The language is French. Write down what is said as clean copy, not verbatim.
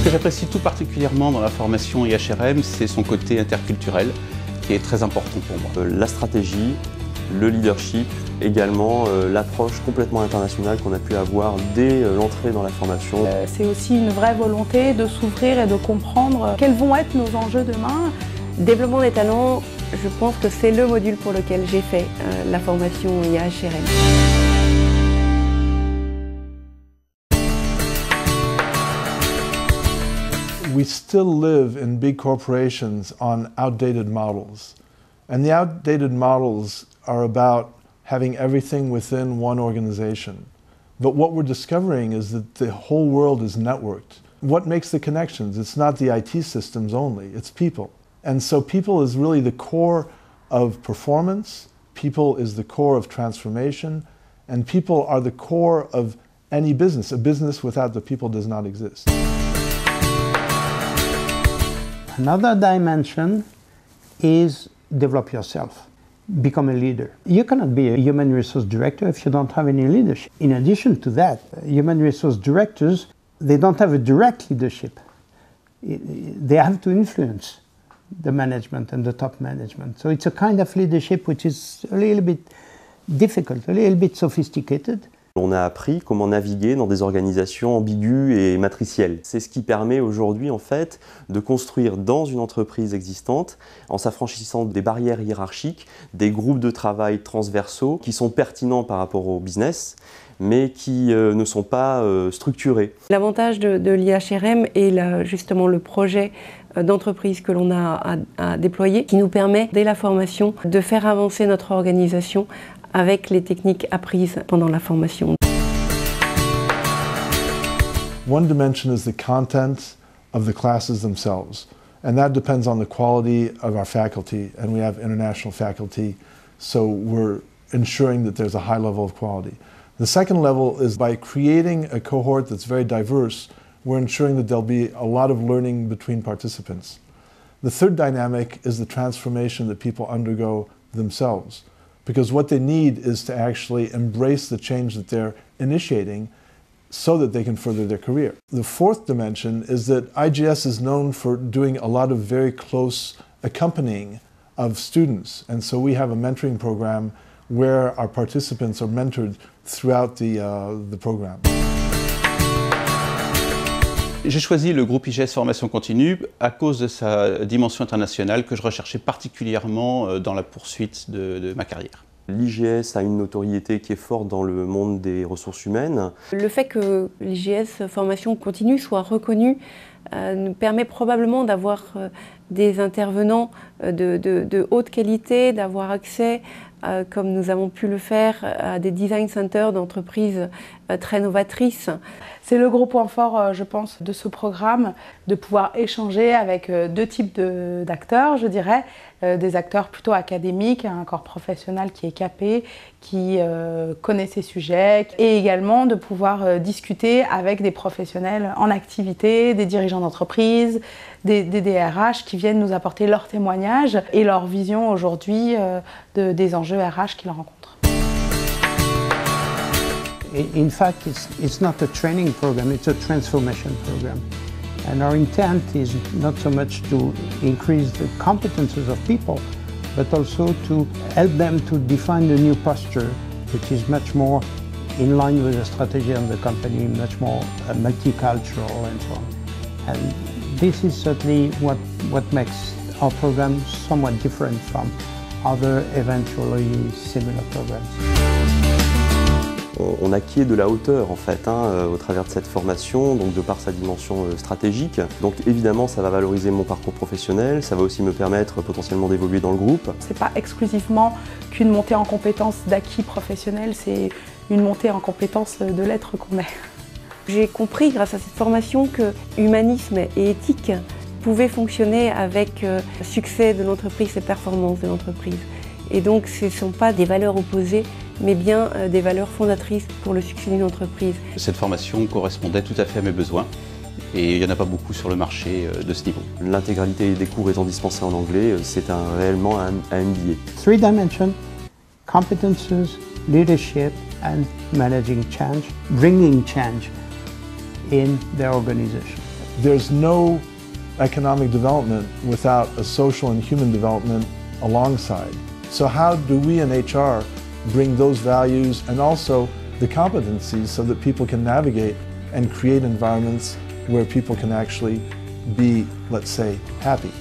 Ce que j'apprécie tout particulièrement dans la formation IHRM, c'est son côté interculturel, qui est très important pour moi. La stratégie, le leadership, également l'approche complètement internationale qu'on a pu avoir dès l'entrée dans la formation. C'est aussi une vraie volonté de s'ouvrir et de comprendre quels vont être nos enjeux demain. Développement des talents, je pense que c'est le module pour lequel j'ai fait la formation IHRM. We still live in big corporations on outdated models. And the outdated models are about having everything within one organization. But what we're discovering is that the whole world is networked. What makes the connections? It's not the IT systems only, it's people. And so people is really the core of performance, people is the core of transformation, and people are the core of any business. A business without the people does not exist. Another dimension is develop yourself, become a leader. You cannot be a human resource director if you don't have any leadership. In addition to that, human resource directors, they don't have a direct leadership. They have to influence the management and the top management. So it's a kind of leadership which is a little bit difficult, a little bit sophisticated. On a appris comment naviguer dans des organisations ambiguës et matricielles. C'est ce qui permet aujourd'hui en fait de construire dans une entreprise existante, en s'affranchissant des barrières hiérarchiques, des groupes de travail transversaux qui sont pertinents par rapport au business, mais qui ne sont pas structurés. L'avantage de l'IHRM est justement le projet d'entreprise que l'on a à déployer, qui nous permet, dès la formation, de faire avancer notre organisation avec les techniques apprises pendant la formation. One dimension is the content of the classes themselves, and that depends on the quality of our faculty, and we have international faculty, so we're ensuring that there's a high level of quality. The second level is by creating a cohort that's very diverse, we're ensuring that there'll be a lot of learning between participants. The third dynamic is the transformation that people undergo themselves, because what they need is to actually embrace the change that they're initiating so that they can further their career. The fourth dimension is that IGS is known for doing a lot of very close accompanying of students, and so we have a mentoring program where our participants are mentored throughout the program. J'ai choisi le groupe IGS Formation Continue à cause de sa dimension internationale que je recherchais particulièrement dans la poursuite de ma carrière. L'IGS a une notoriété qui est forte dans le monde des ressources humaines. Le fait que l'IGS Formation Continue soit reconnue nous permet probablement d'avoir des intervenants de haute qualité, d'avoir accès, comme nous avons pu le faire, à des design centers d'entreprises très novatrices. C'est le gros point fort, je pense, de ce programme, de pouvoir échanger avec deux types d'acteurs, je dirais. Des acteurs plutôt académiques, un corps professionnel qui est capé, qui connaît ses sujets, et également de pouvoir discuter avec des professionnels en activité, des dirigeants d'entreprise, des DRH qui viennent nous apporter leurs témoignages et leur vision aujourd'hui des enjeux RH qu'ils rencontrent. In fact, it's not a training program, it's a transformation program. And our intent is not so much to increase the competences of people, but also to help them to define a new posture, which is much more in line with the strategy of the company, much more multicultural and so on. And this is certainly what makes our program somewhat different from other eventually similar programs. On acquiert de la hauteur en fait au travers de cette formation, donc de par sa dimension stratégique. Donc évidemment ça va valoriser mon parcours professionnel, ça va aussi me permettre potentiellement d'évoluer dans le groupe. C'est pas exclusivement qu'une montée en compétences d'acquis professionnels, c'est une montée en compétences de l'être qu'on est. J'ai compris grâce à cette formation que humanisme et éthique pouvaient fonctionner avec le succès de l'entreprise et performance de l'entreprise. Et donc ce ne sont pas des valeurs opposées, mais bien des valeurs fondatrices pour le succès d'une entreprise. Cette formation correspondait tout à fait à mes besoins et il n'y en a pas beaucoup sur le marché de ce niveau. L'intégralité des cours étant dispensés en anglais, c'est réellement un MBA. Three dimensions, competences, leadership and managing change, bringing change in their organization. there's no economic development without a social and human development alongside. So how do we in HR bring those values and also the competencies so that people can navigate and create environments where people can actually be, let's say, happy?